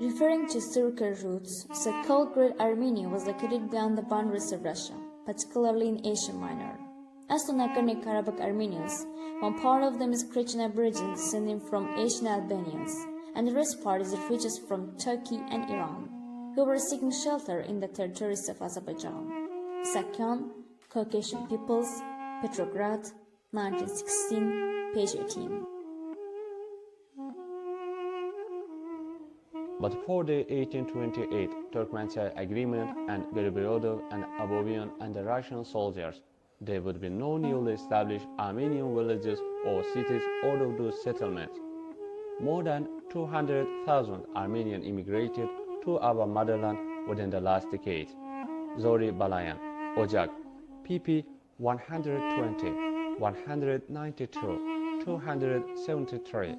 Referring to circular routes, so-called Great Armenia was located beyond the boundaries of Russia, particularly in Asia Minor. As to Nagorno-Karabakh Armenians, one part of them is Christian Aborigines descending from Asian Albanians, and the rest part is refugees from Turkey and Iran, who were seeking shelter in the territories of Azerbaijan. Sakyan, Caucasian Peoples, Petrograd, 1916, page 18. But for the 1828 Turkmenchai Agreement and Gribirov and Abovian and the Russian soldiers, there would be no newly established Armenian villages or cities out of those settlements. More than 200,000 Armenians immigrated to our motherland within the last decade. Zori Balayan, Ocak, pp. 120, 192, 273.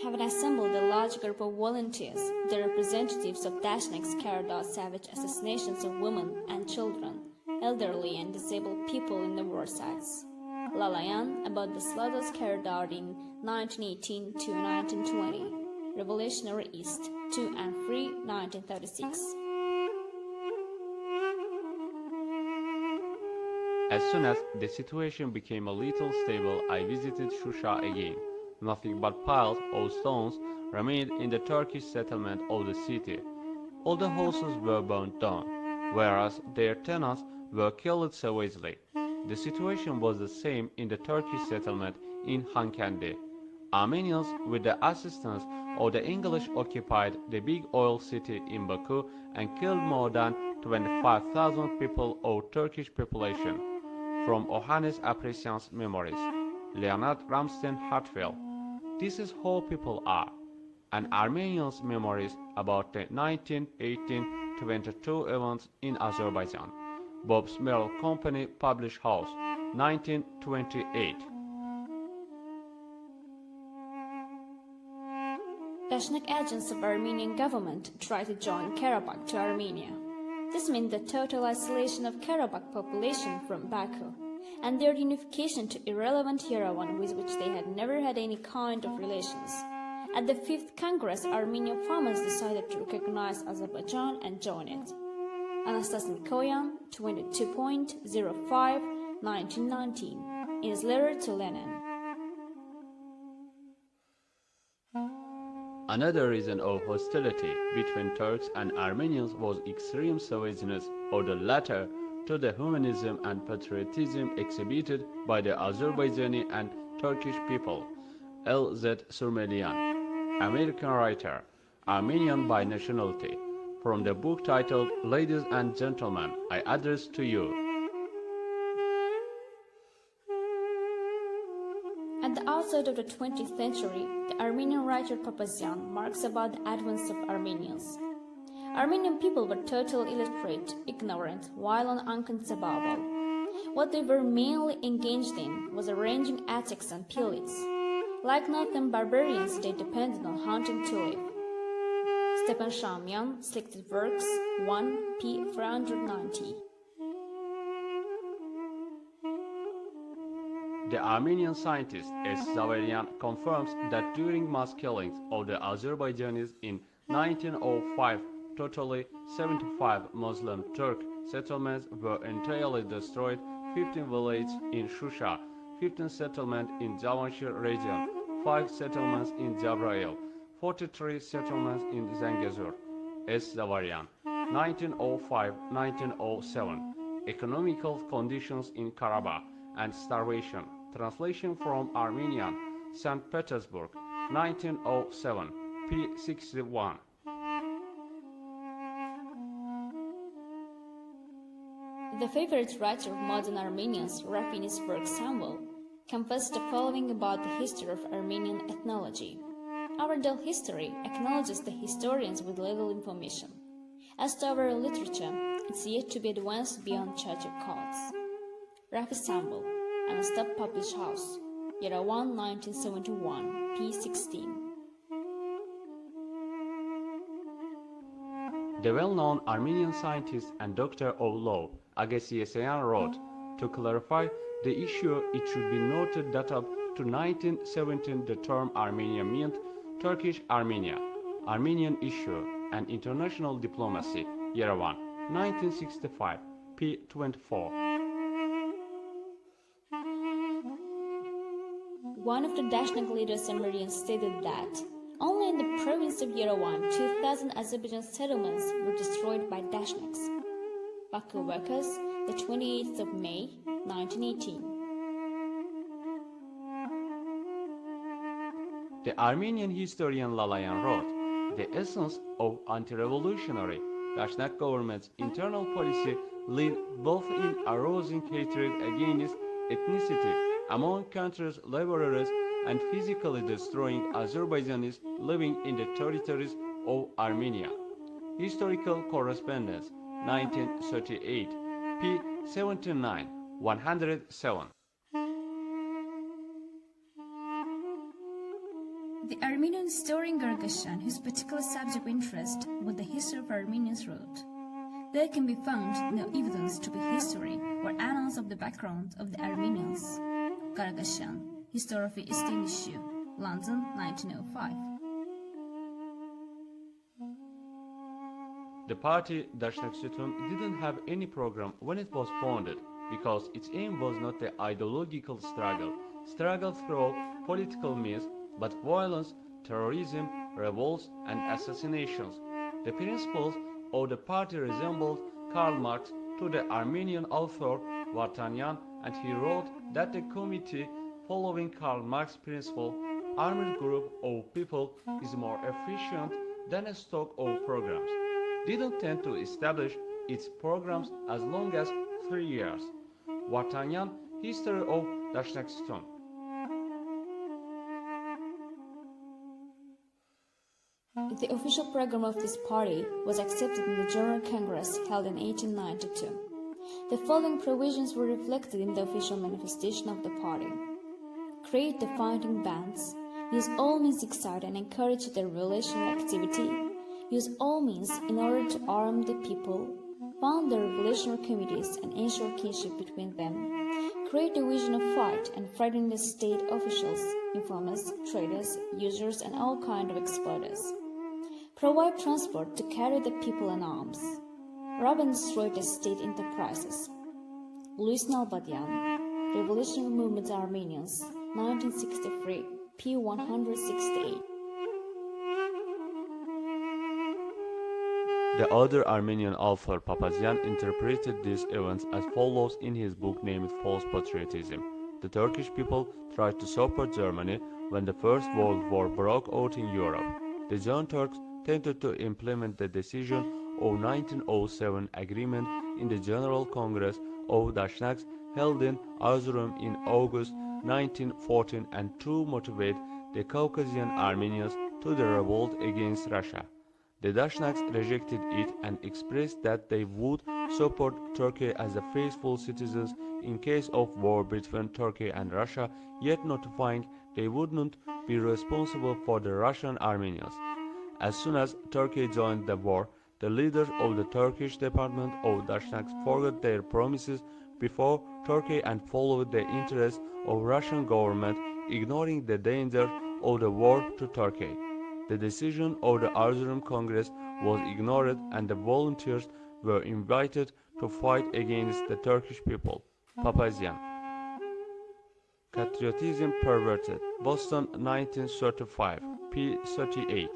Having assembled a large group of volunteers, the representatives of Dashniks carried out savage assassinations of women and children, elderly and disabled people in the war sites. Lalayan about the slaughters carried out in 1918 to 1920, Revolutionary East, 2 and 3, 1936. As soon as the situation became a little stable, I visited Shusha again. Nothing but piles of stones remained in the Turkish settlement of the city. All the houses were burnt down, whereas their tenants were killed savagely. The situation was the same in the Turkish settlement in Hankandi. Armenians, with the assistance of the English, occupied the big oil city in Baku and killed more than 25,000 people of Turkish population. From Ohannes Apresian's memories, Leonard Ramstein Hartwell. This is how people are. And Armenians' memories about the 1918-22 events in Azerbaijan. Bob's Merrill Company Publish House, 1928. Dashnik agents of Armenian government tried to join Karabakh to Armenia. This meant the total isolation of Karabakh population from Baku, and their unification to irrelevant Yerevan with which they had never had any kind of relations. At the 5th Congress, Armenian farmers decided to recognize Azerbaijan and join it. Anastas Mikoyan, 22.05, 1919, in his letter to Lenin. Another reason of hostility between Turks and Armenians was extreme savageness of the latter to the humanism and patriotism exhibited by the Azerbaijani and Turkish people. L.Z. Surmelian, American writer, Armenian by nationality, from the book titled Ladies and Gentlemen, I Address to You. At the outset of the 20th century, the Armenian writer Papazian marks about the advance of Armenians. Armenian people were totally illiterate, ignorant, wild and unconceivable. What they were mainly engaged in was arranging attics and pillets. Like northern barbarians, they depended on hunting to live. Stepan Shamian, Selected Works, 1 p. 490. The Armenian scientist S. Zaverian confirms that during mass killings of the Azerbaijanis in 1905, totally 75 Muslim Turk settlements were entirely destroyed, 15 villages in Shusha, 15 settlements in Javanshir region, 5 settlements in Jabrail, 43 settlements in Zengezur. S. Zavarian, 1905-1907. Economical conditions in Karabakh and starvation. Translation from Armenian, St. Petersburg, 1907, p. 61. The favorite writer of modern Armenians, Rafin Isberg Samuel, confessed the following about the history of Armenian ethnology. Our dull history acknowledges the historians with little information. As to our literature, it's yet to be advanced beyond Churchill codes. Rafi Samuel, Anastap Publish House, Yerevan, 1971, p. 16. The well-known Armenian scientist and doctor of law, Agassi Yeseyan, wrote, to clarify the issue, it should be noted that up to 1917 the term Armenia meant Turkish Armenia, Armenian issue, and international diplomacy, Yerevan, 1965, p. 24. One of the Dashnak leaders, Amirian, stated that only in the province of Yerevan, 2,000 Azerbaijan settlements were destroyed by Dashnaks. Baku Workers, the 28th of May, 1918. The Armenian historian Lalayan wrote, the essence of anti-revolutionary Dashnak government's internal policy lay both in arousing hatred against ethnicity among country's laborers and physically destroying Azerbaijanis living in the territories of Armenia. Historical Correspondence, 1938, p. 79, 107. The Armenian historian Gargashan, whose particular subject of interest was the history of Armenians, wrote, there can be found no evidence to be history or annals of the background of the Armenians. Gargashan, History of the Eastern Issue, London, 1905. The party Dashnak Sütun didn't have any program when it was founded because its aim was not the ideological struggle through political means, but violence, terrorism, revolts, and assassinations. The principles of the party resembled Karl Marx to the Armenian author Vartanyan, and he wrote that the committee following Karl Marx's principle, armed group of people, is more efficient than a stock of programs. Didn't tend to establish its programs as long as 3 years. Vartanyan, History of Dashnak Sütun. The official program of this party was accepted in the General Congress held in 1892. The following provisions were reflected in the official manifestation of the party. Create the fighting bands, use all means to excite and encourage their revolutionary activity, use all means in order to arm the people, found the revolutionary committees and ensure kinship between them, create a vision of fight and frighten the state officials, informers, traders, users, and all kinds of exploiters. Provide transport to carry the people in arms. Rob and destroy the state enterprises. Louis Nalbandyan, Revolutionary Movement Armenians, 1963, p. 168. The other Armenian author Papazian interpreted these events as follows in his book named False Patriotism. The Turkish people tried to support Germany when the First World War broke out in Europe. The Young Turks tended to implement the decision of 1907 agreement in the General Congress of Dashnaks held in Erzurum in August 1914 and to motivate the Caucasian Armenians to the revolt against Russia. The Dashnaks rejected it and expressed that they would support Turkey as a faithful citizens in case of war between Turkey and Russia, yet notifying they would not be responsible for the Russian Armenians. As soon as Turkey joined the war, the leaders of the Turkish Department of Dashnaks forgot their promises before Turkey and followed the interests of Russian government, ignoring the danger of the war to Turkey. The decision of the Erzurum Congress was ignored and the volunteers were invited to fight against the Turkish people. Papazian. Patriotism Perverted, Boston, 1935, p. 38.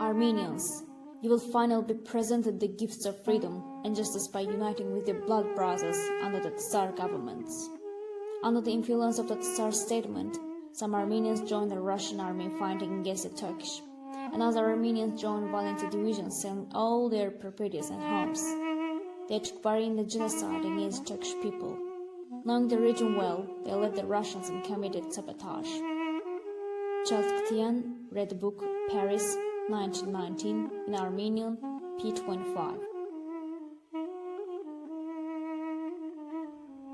Armenians, you will finally be presented the gifts of freedom and justice by uniting with your blood brothers under the Tsar government. Under the influence of the Tsar statement, some Armenians joined the Russian army fighting against the Turkish, and other Armenians joined volunteer divisions selling all their properties and homes. They took part in the genocide against Turkish people. Knowing the region well, they left the Russians and committed sabotage. Chaltktian read the book Paris, 1919, in Armenian, p. 25.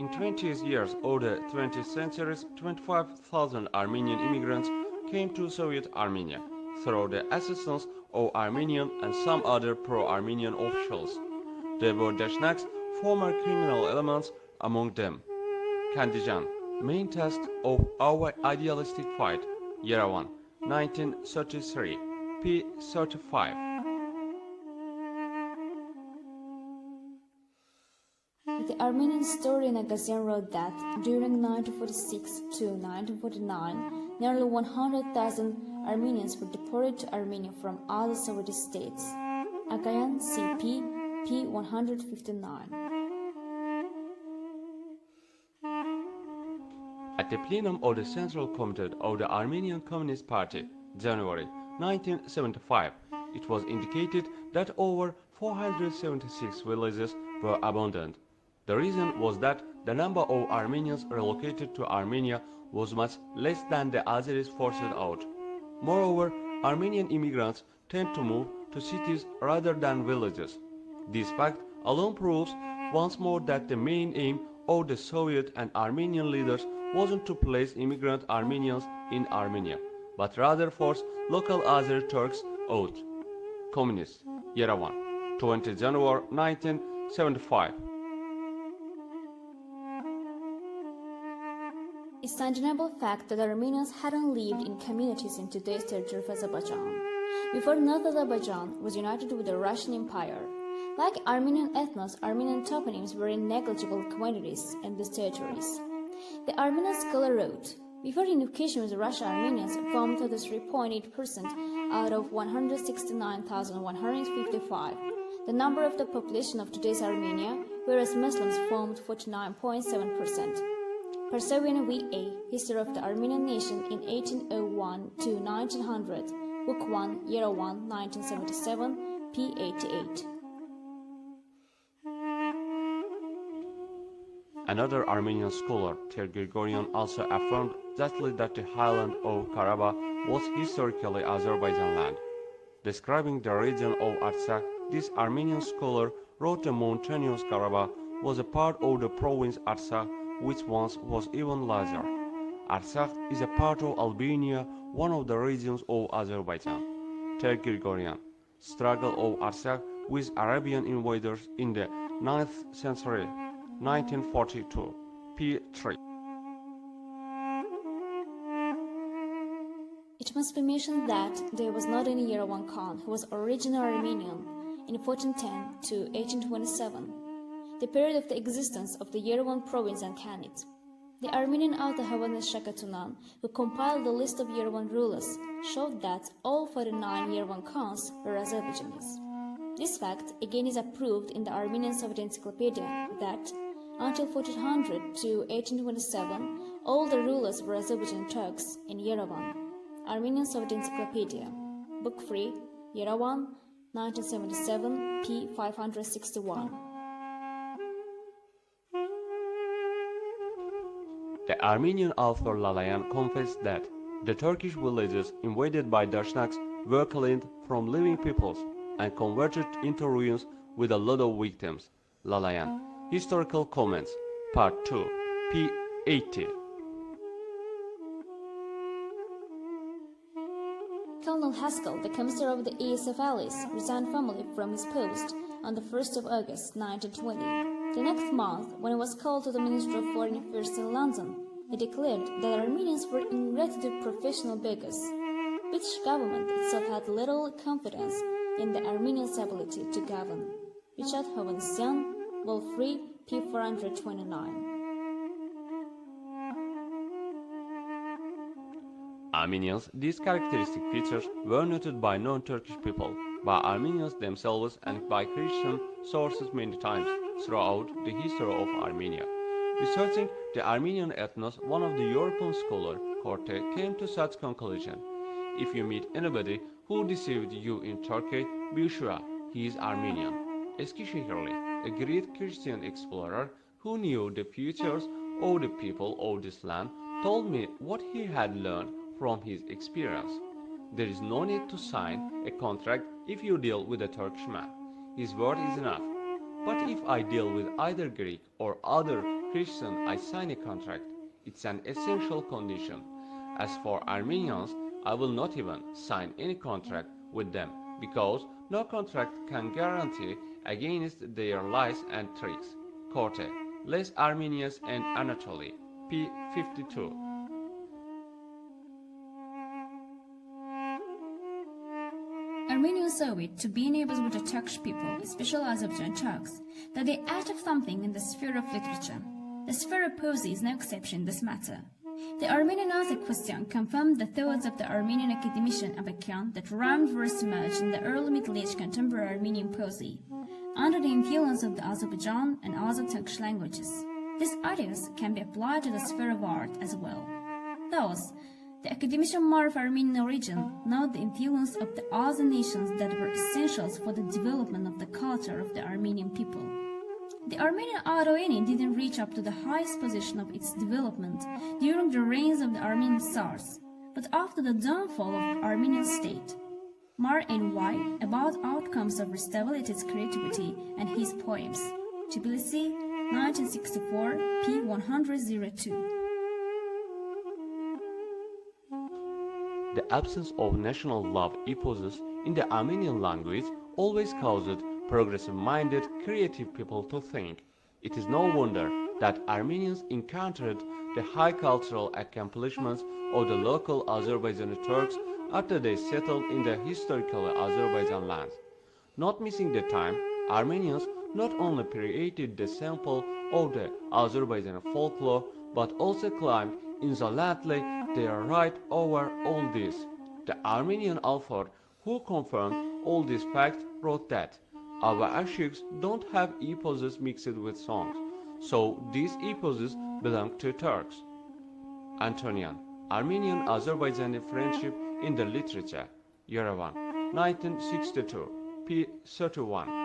In 20 years of the 20th century, 25,000 Armenian immigrants came to Soviet Armenia through the assistance of Armenian and some other pro-Armenian officials. They were Dashnaks former criminal elements among them. Kandijan, main task of our idealistic fight, Yerevan, 1933, p. 35. The Armenian historian Agassian wrote that during 1946 to 1949, nearly 100,000 Armenians were deported to Armenia from other Soviet states. Agayan, CP, p. 159. At the plenum of the Central Committee of the Armenian Communist Party, January 1975, it was indicated that over 476 villages were abandoned. The reason was that the number of Armenians relocated to Armenia was much less than the Azeris forced out. Moreover, Armenian immigrants tend to move to cities rather than villages. This fact alone proves once more that the main aim of the Soviet and Armenian leaders wasn't to place immigrant Armenians in Armenia, but rather force local Azer Turks out. Communist, Yerevan, 20 January 1975. It's an undeniable fact that Armenians hadn't lived in communities in today's territory of Azerbaijan. Before North Azerbaijan was united with the Russian Empire. Like Armenian ethnos, Armenian toponyms were in negligible quantities in these territories. The Armenian scholar wrote, before unification with Russia, Armenians formed 33.8% out of 169,155, the number of the population of today's Armenia, whereas Muslims formed 49.7%. Persevian V.A. History of the Armenian Nation in 1801 to 1900, Book 1, Year 1, 1977, p. 88. Another Armenian scholar, Ter Grigoryan, also affirmed justly that the highland of Karabakh was historically Azerbaijan land. Describing the region of Artsakh, this Armenian scholar wrote the mountainous Karabakh was a part of the province Artsakh, which once was even larger. Artsakh is a part of Albania, one of the regions of Azerbaijan. Ter Grigoryan, struggle of Artsakh with Arabian invaders in the 9th century, 1942, p. 3. It must be mentioned that there was not any Yerevan Khan who was originally Armenian in 1410 to 1827, the period of the existence of the Yerevan province and Khanate. The Armenian author Hovhannes Shakatunan, who compiled the list of Yerevan rulers, showed that all 49 Yerevan Khans were Azerbaijanis. This fact again is approved in the Armenian Soviet Encyclopedia that, until 1400 to 1827, all the rulers were Azerbaijan Turks in Yerevan. Armenian Soviet Encyclopedia, Book 3, Yerevan, 1977, p. 561. The Armenian author Lalayan confessed that the Turkish villages invaded by Dashnaks were cleaned from living peoples and converted into ruins with a lot of victims. Lalayan, Historical Comments, Part 2, p. 80. Colonel Haskell, the commander of the ESF Allies, resigned formally from his post on the 1st of August 1920. The next month, when he was called to the Ministry of Foreign Affairs in London, he declared that Armenians were ingratitude professional beggars. British government itself had little confidence in the Armenians' ability to govern. Richard Hovhannesyan, Vol. 3, p. 429. Armenians, these characteristic features were noted by non-Turkish people, by Armenians themselves and by Christian sources many times throughout the history of Armenia. Researching the Armenian ethnos, one of the European scholars, Korte, came to such conclusion. If you meet anybody who deceived you in Turkey, be sure he is Armenian. Eskişehirli, a great Christian explorer who knew the futures of the people of this land, told me what he had learned from his experience. There is no need to sign a contract if you deal with a Turkish man. His word is enough. But if I deal with either Greek or other Christian, I sign a contract. It's an essential condition. As for Armenians, I will not even sign any contract with them, because no contract can guarantee against their lies and tricks. Korte, Les Armenians and Anatoly, p. 52. Armenians saw it to be neighbors with the Turkish people, especially Azerbaijan Turks, that they achieved something in the sphere of literature. The sphere of poesy is no exception in this matter. The Armenian Azek question confirmed the thoughts of the Armenian academician Avakian that rhymed verse emerged in the early Middle Age contemporary Armenian poesy, under the influence of the Azerbaijan and Azak Turkish languages. These ideas can be applied to the sphere of art as well. Thus, the academician more of Armenian origin note the influence of the other nations that were essentials for the development of the culture of the Armenian people. The Armenian Art-Oeni didn't reach up to the highest position of its development during the reigns of the Armenian Tsars, but after the downfall of the Armenian state. Mar N.Y. about outcomes of Stavalit's creativity and his poems. Tbilisi, 1964, p. 102. The absence of national love eposes in the Armenian language always caused progressive-minded, creative people to think. It is no wonder that Armenians encountered the high cultural accomplishments of the local Azerbaijani Turks after they settled in the historical Azerbaijan lands. Not missing the time, Armenians not only created the sample of the Azerbaijani folklore, but also claimed insolently their right over all this. The Armenian author who confirmed all these facts wrote that our ashiks don't have eposes mixed with songs, so these eposes belong to Turks. Antonian, Armenian-Azerbaijani Friendship in the Literature, Yerevan, 1962, p. 31.